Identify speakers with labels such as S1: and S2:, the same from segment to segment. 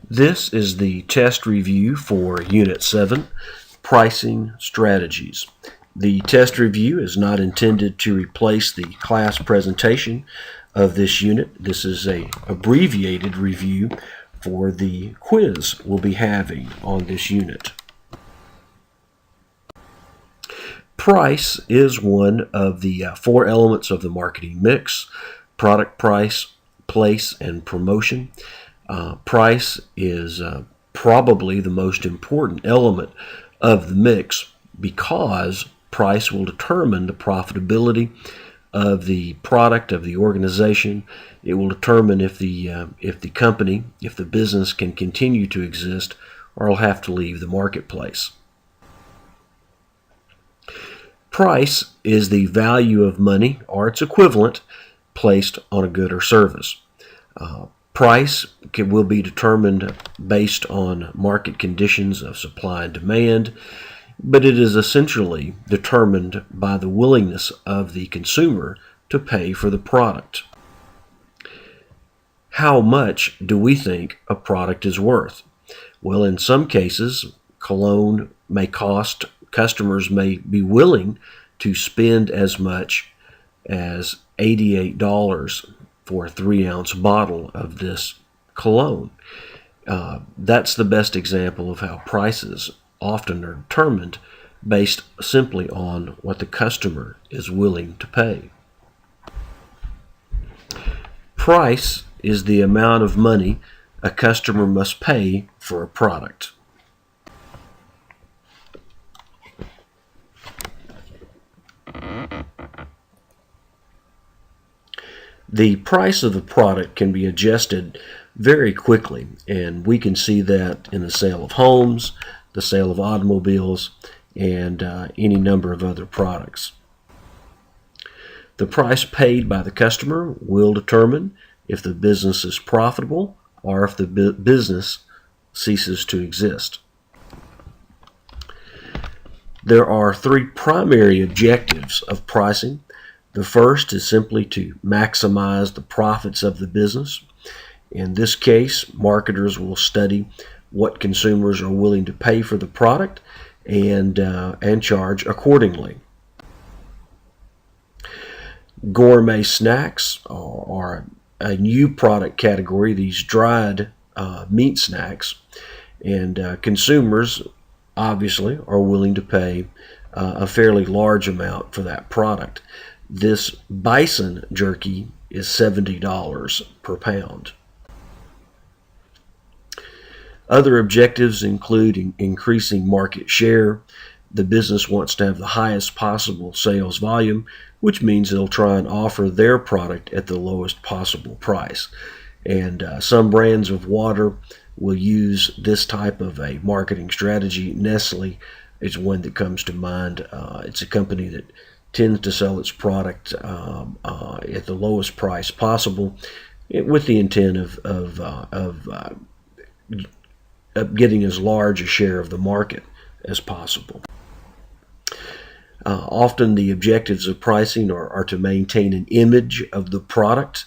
S1: This is the test review for Unit 7, Pricing Strategies. The test review is not intended to replace the class presentation of this unit. This is an abbreviated review for the quiz we'll be having on this unit. Price is one of the four elements of the marketing mix: product price, place, and promotion. Price is probably the most important element of the mix because price will determine the profitability of the product, of the organization. It will determine if the company, if the business can continue to exist or will have to leave the marketplace. Price is the value of money or its equivalent placed on a good or service. Price will be determined based on market conditions of supply and demand, but it is essentially determined by the willingness of the consumer to pay for the product. How much do we think a product is worth? Well, in some cases, cologne may cost, customers may be willing to spend as much as $88 for a 3-ounce bottle of this cologne. That's the best example of how prices often are determined based simply on what the customer is willing to pay. Price is the amount of money a customer must pay for a product. The price of a product can be adjusted very quickly, and we can see that in the sale of homes, the sale of automobiles, and any number of other products. The price paid by the customer will determine if the business is profitable or if the business ceases to exist. There are three primary objectives of pricing. The first is simply to maximize the profits of the business. In this case, marketers will study what consumers are willing to pay for the product and charge accordingly. Gourmet snacks are a new product category, these dried meat snacks, and consumers obviously are willing to pay a fairly large amount for that product. This bison jerky is $70 per pound. Other objectives include increasing market share. The business wants to have the highest possible sales volume, which means they'll try and offer their product at the lowest possible price. And some brands of water will use this type of a marketing strategy. Nestle is one that comes to mind. It's a company that tends to sell its product at the lowest price possible, with the intent of getting as large a share of the market as possible. Often the objectives of pricing are to maintain an image of the product.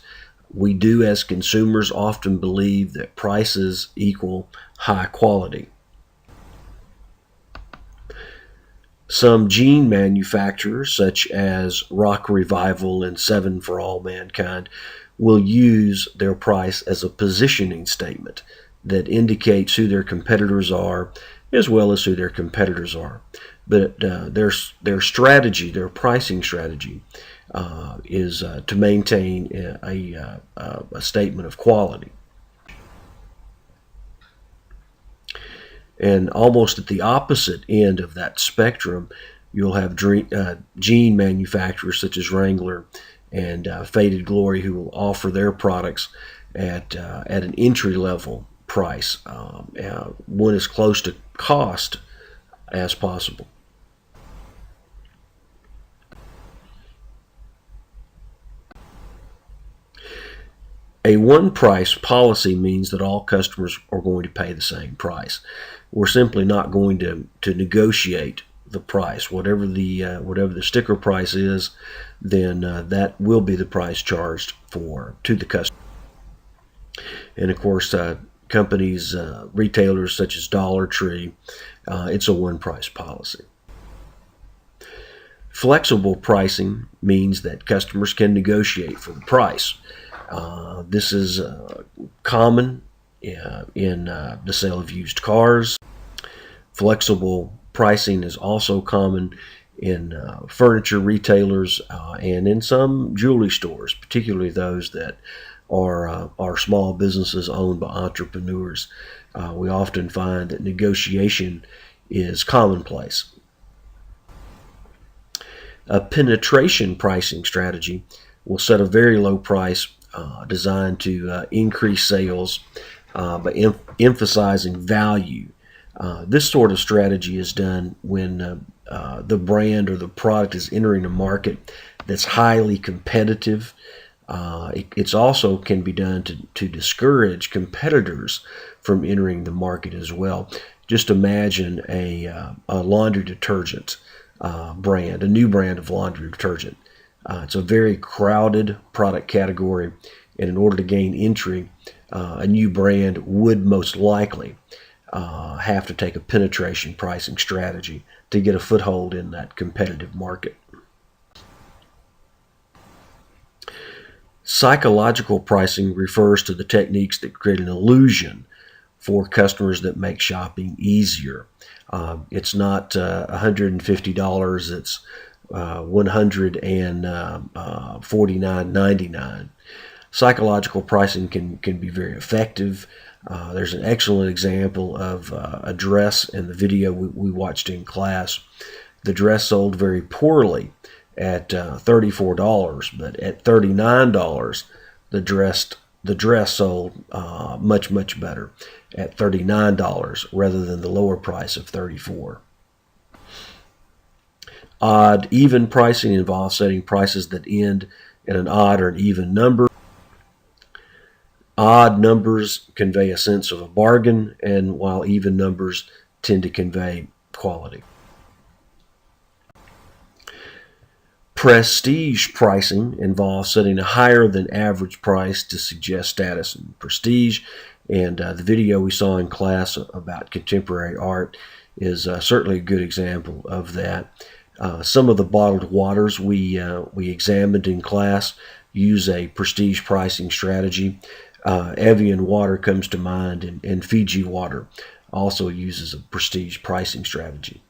S1: We do, as consumers, often believe that prices equal high quality. Some jean manufacturers, such as Rock Revival and Seven for All Mankind, will use their price as a positioning statement that indicates who their competitors are, as well as who their competitors are. But their strategy, their pricing strategy, is to maintain a statement of quality. And almost at the opposite end of that spectrum, you'll have jean manufacturers such as Wrangler and Faded Glory, who will offer their products at an entry-level price, one as close to cost as possible. A one-price policy means that all customers are going to pay the same price. We're simply not going to negotiate the price. Whatever the sticker price is, then that will be the price charged to the customer. And of course, companies, retailers such as Dollar Tree, it's a one-price policy. Flexible pricing means that customers can negotiate for the price. This is common in the sale of used cars. Flexible pricing is also common in furniture retailers and in some jewelry stores, particularly those that are small businesses owned by entrepreneurs. We often find that negotiation is commonplace. A penetration pricing strategy will set a very low price designed to increase sales by emphasizing value. This sort of strategy is done when the brand or the product is entering a market that's highly competitive. It's also can be done to discourage competitors from entering the market as well. Just imagine a laundry detergent brand, a new brand of laundry detergent. It's a very crowded product category, and in order to gain entry, a new brand would most likely have to take a penetration pricing strategy to get a foothold in that competitive market. Psychological pricing refers to the techniques that create an illusion for customers that make shopping easier. It's not $150, it's $149.99. Psychological pricing can be very effective. There's an excellent example of a dress in the video we watched in class. The dress sold very poorly at $34, but at $39, the dress sold much better at $39 rather than the lower price of $34. Odd even pricing involves setting prices that end in an odd or an even number. Odd numbers convey a sense of a bargain, and while even numbers tend to convey quality. Prestige pricing involves setting a higher than average price to suggest status and prestige, and the video we saw in class about contemporary art is certainly a good example of that. Some of the bottled waters we examined in class use a prestige pricing strategy. Evian water comes to mind, and Fiji water also uses a prestige pricing strategy.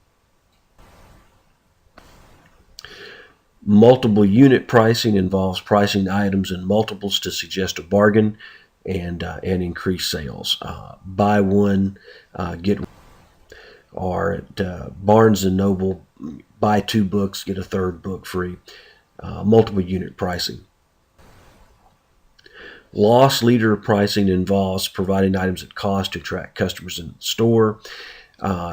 S1: Multiple unit pricing involves pricing items in multiples to suggest a bargain and increase sales. Buy one, get one. Or at Barnes & Noble, buy 2 books, get a 3rd book free. Multiple unit pricing. Loss leader pricing involves providing items at cost to attract customers in the store.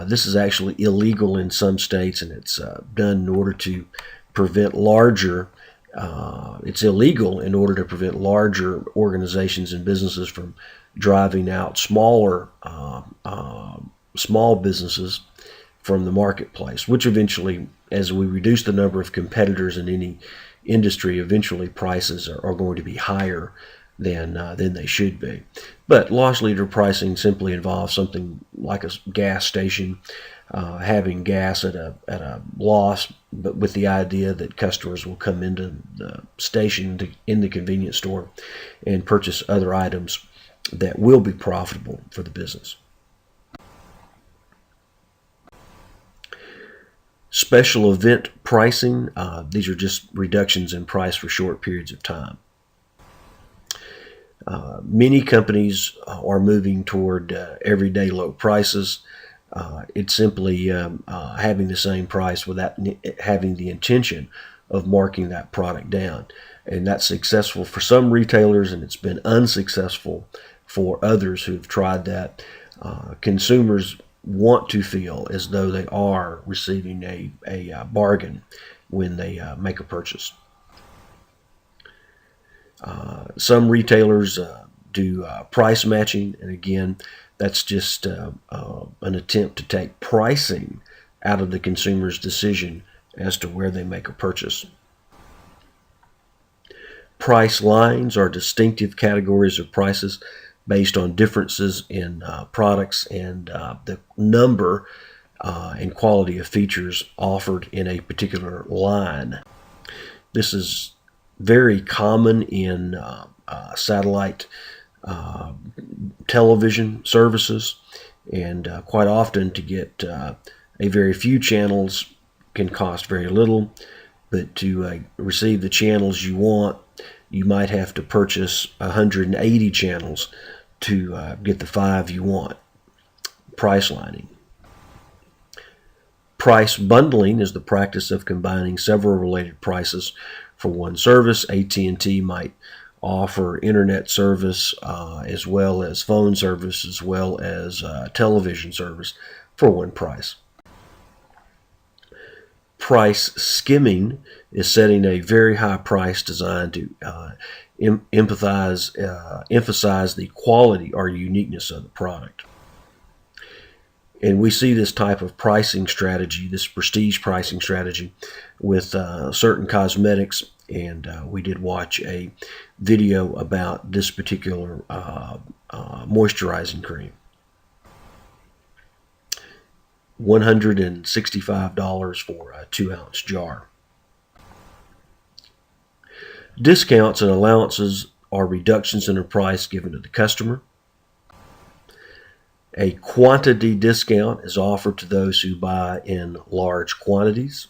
S1: This is actually illegal in some states, and it's done in order to prevent larger. It's illegal in order to prevent larger organizations and businesses from driving out smaller small businesses from the marketplace, which eventually, as we reduce the number of competitors in any industry, eventually prices are going to be higher than they should be. But loss leader pricing simply involves something like a gas station having gas at a loss, but with the idea that customers will come into the station in the convenience store and purchase other items that will be profitable for the business. Special event pricing, these are just reductions in price for short periods of time. Many companies are moving toward everyday low prices. It's simply having the same price without having the intention of marking that product down. And that's successful for some retailers, and it's been unsuccessful for others who've tried that. Consumers want to feel as though they are receiving a bargain when they make a purchase. Some retailers do price matching, and again, that's just an attempt to take pricing out of the consumer's decision as to where they make a purchase. Price lines are distinctive categories of prices based on differences in products and the number and quality of features offered in a particular line. This is very common in satellite television services, and quite often to get a very few channels can cost very little, but to receive the channels you want, you might have to purchase 180 channels to get the 5 you want. Price lining. Price bundling is the practice of combining several related prices for one service. AT&T might offer internet service as well as phone service as well as television service for one price. Price skimming is setting a very high price designed to emphasize the quality or uniqueness of the product. And we see this type of pricing strategy, this prestige pricing strategy, with certain cosmetics. And we did watch a video about this particular moisturizing cream. $165 for a 2-ounce jar. Discounts and allowances are reductions in the price given to the customer. A quantity discount is offered to those who buy in large quantities.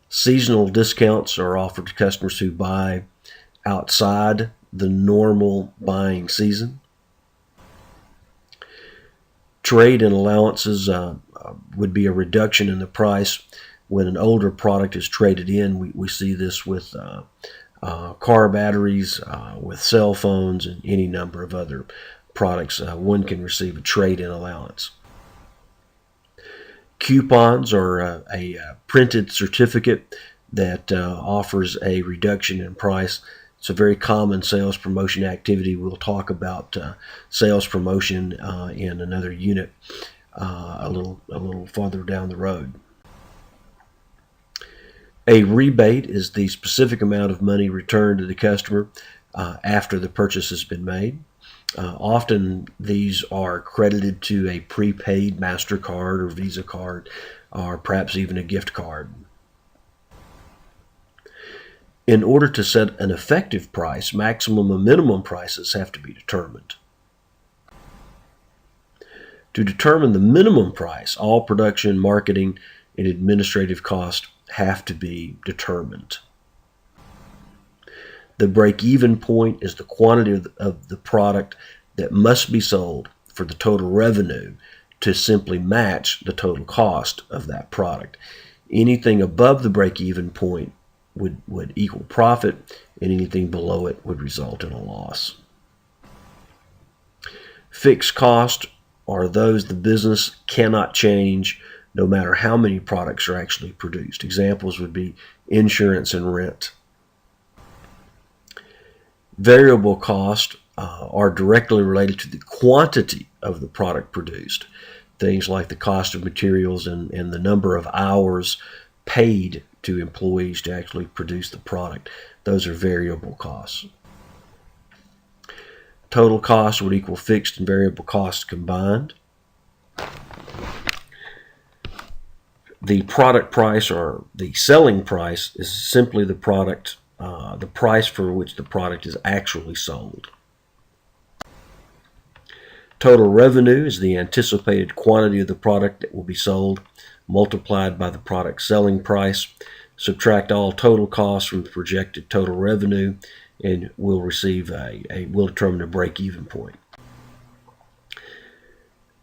S1: Seasonal discounts are offered to customers who buy outside the normal buying season. Trade and allowances would be a reduction in the price when an older product is traded in. We see this with car batteries, with cell phones, and any number of other products. One can receive a trade-in allowance. Coupons are a printed certificate that offers a reduction in price. It's a very common sales promotion activity. We'll talk about sales promotion in another unit a little farther down the road. A rebate is the specific amount of money returned to the customer after the purchase has been made. Often these are credited to a prepaid MasterCard or Visa card, or perhaps even a gift card. In order to set an effective price, maximum and minimum prices have to be determined. To determine the minimum price, all production, marketing, and administrative costs have to be determined. The break-even point is the quantity of the product that must be sold for the total revenue to simply match the total cost of that product. Anything above the break-even point would equal profit, and anything below it would result in a loss. Fixed costs are those the business cannot change no matter how many products are actually produced. Examples would be insurance and rent. Variable costs are directly related to the quantity of the product produced. Things like the cost of materials and the number of hours paid to employees to actually produce the product. Those are variable costs. Total cost would equal fixed and variable costs combined. The product price, or the selling price, is simply the product, the price for which the product is actually sold. Total revenue is the anticipated quantity of the product that will be sold multiplied by the product selling price. Subtract all total costs from the projected total revenue, and we'll receive we'll determine a break-even point.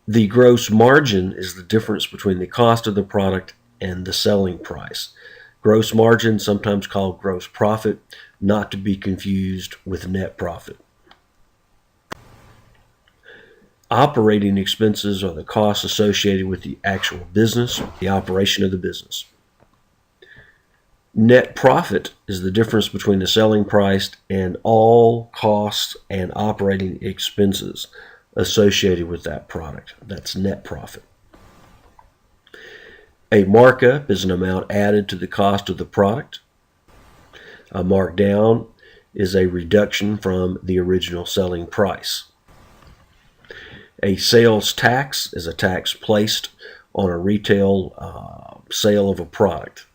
S1: The gross margin is the difference between the cost of the product and the selling price. Gross margin, sometimes called gross profit, not to be confused with net profit. Operating expenses are the costs associated with the actual business, the operation of the business. Net profit is the difference between the selling price and all costs and operating expenses associated with that product. That's net profit. A markup is an amount added to the cost of the product. A markdown is a reduction from the original selling price. A sales tax is a tax placed on a retail sale of a product.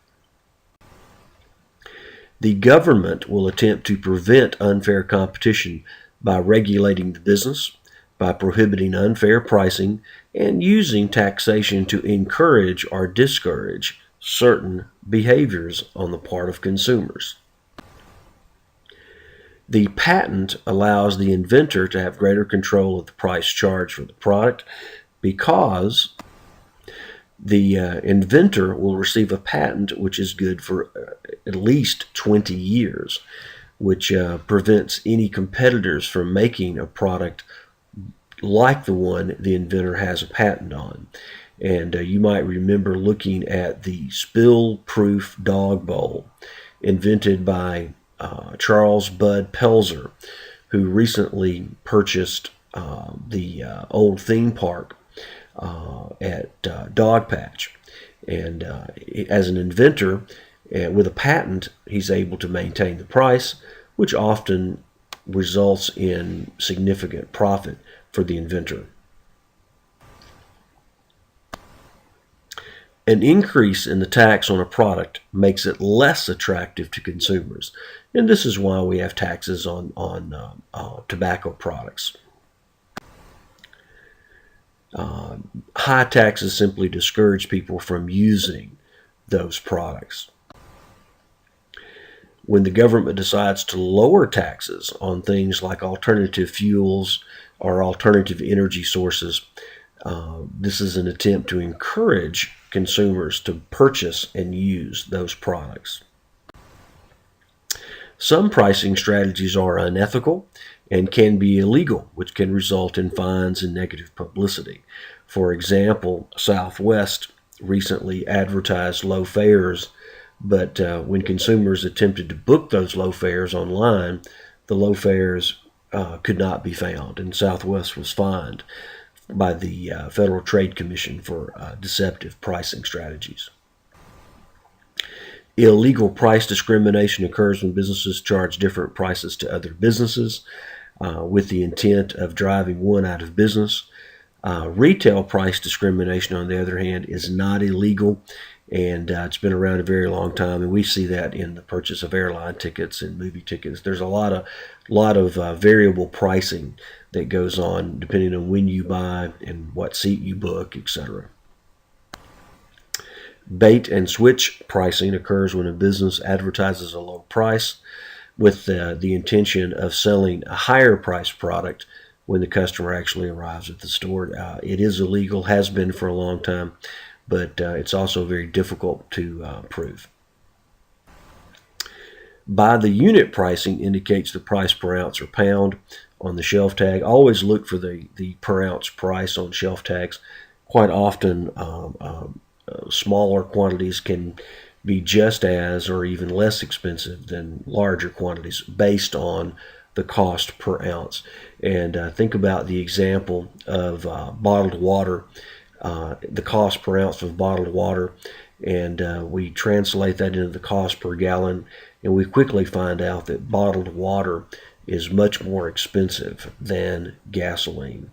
S1: The government will attempt to prevent unfair competition by regulating the business, by prohibiting unfair pricing, and using taxation to encourage or discourage certain behaviors on the part of consumers. The patent allows the inventor to have greater control of the price charged for the product because the inventor will receive a patent which is good for at least 20 years, which prevents any competitors from making a product like the one the inventor has a patent on. And you might remember looking at the spill-proof dog bowl invented by Charles Bud Pelzer, who recently purchased the old theme park at Dogpatch. And as an inventor with a patent, he's able to maintain the price, which often results in significant profit for the inventor. An increase in the tax on a product makes it less attractive to consumers, and this is why we have taxes on tobacco products. High taxes simply discourage people from using those products. When the government decides to lower taxes on things like alternative fuels or alternative energy sources, this is an attempt to encourage consumers to purchase and use those products. Some pricing strategies are unethical and can be illegal, which can result in fines and negative publicity. For example, Southwest recently advertised low fares, but when consumers attempted to book those low fares online, the low fares could not be found, and Southwest was fined by the Federal Trade Commission for deceptive pricing strategies. Illegal price discrimination occurs when businesses charge different prices to other businesses with the intent of driving one out of business. Retail price discrimination, on the other hand, is not illegal, and it's been around a very long time, and we see that in the purchase of airline tickets and movie tickets. There's a lot of variable pricing that goes on depending on when you buy and what seat you book, etc. Bait and switch pricing occurs when a business advertises a low price with the intention of selling a higher priced product when the customer actually arrives at the store. It is illegal, has been for a long time, but it's also very difficult to prove. By the unit pricing indicates the price per ounce or pound on the shelf tag. Always look for the per ounce price on shelf tags. Quite often, smaller quantities can be just as or even less expensive than larger quantities based on the cost per ounce. And think about the example of bottled water, the cost per ounce of bottled water, and we translate that into the cost per gallon, and we quickly find out that bottled water is much more expensive than gasoline.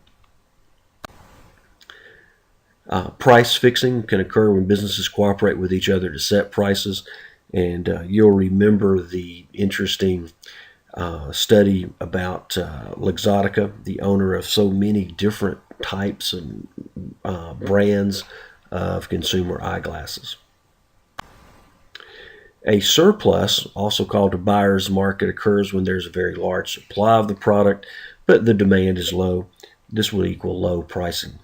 S1: Price fixing can occur when businesses cooperate with each other to set prices, and you'll remember the interesting study about Luxottica, the owner of so many different types and brands of consumer eyeglasses. A surplus, also called a buyer's market, occurs when there's a very large supply of the product, but the demand is low. This would equal low pricing.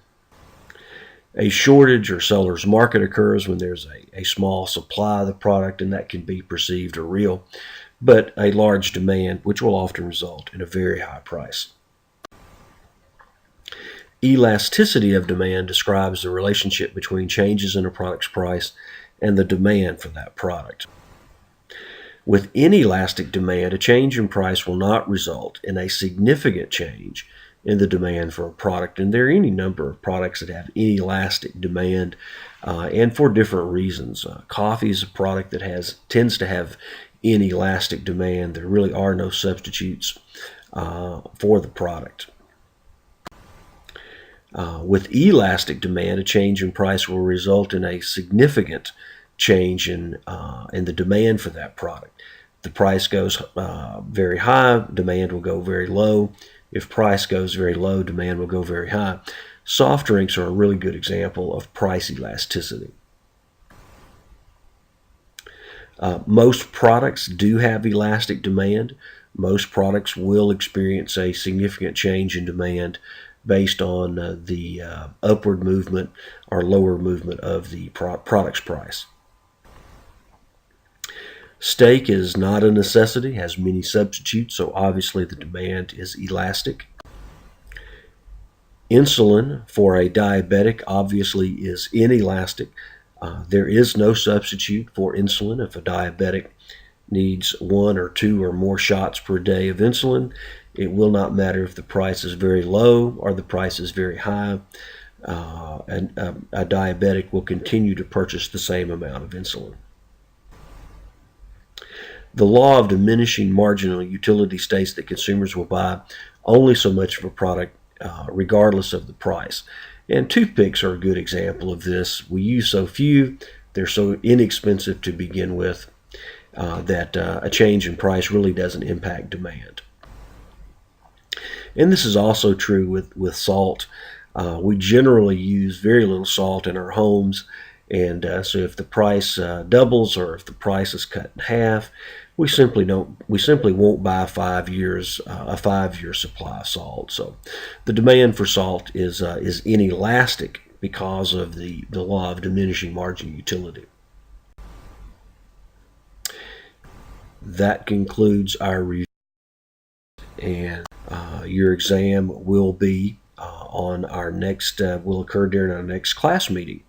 S1: A shortage or seller's market occurs when there's a small supply of the product, and that can be perceived or real, but a large demand, which will often result in a very high price. Elasticity of demand describes the relationship between changes in a product's price and the demand for that product. With inelastic demand, a change in price will not result in a significant change in the demand for a product, and there are any number of products that have inelastic demand, and for different reasons. Coffee is a product that tends to have inelastic demand. There really are no substitutes for the product. With elastic demand, a change in price will result in a significant change in the demand for that product. If the price goes very high, demand will go very low. If price goes very low, demand will go very high. Soft drinks are a really good example of price elasticity. Most products do have elastic demand. Most products will experience a significant change in demand based on the upward movement or lower movement of the product's price. Steak is not a necessity, has many substitutes, so obviously the demand is elastic. Insulin for a diabetic obviously is inelastic. There is no substitute for insulin. If a diabetic needs 1 or 2 or more shots per day of insulin, it will not matter if the price is very low or the price is very high. A diabetic will continue to purchase the same amount of insulin. The law of diminishing marginal utility states that consumers will buy only so much of a product regardless of the price. And toothpicks are a good example of this. We use so few, they're so inexpensive to begin with, that a change in price really doesn't impact demand. And this is also true with salt. We generally use very little salt in our homes, and so if the price doubles or if the price is cut in half, we simply won't buy a 5-year supply of salt. So the demand for salt is inelastic because of the law of diminishing marginal utility. That concludes our review, and your exam will be will occur during our next class meeting.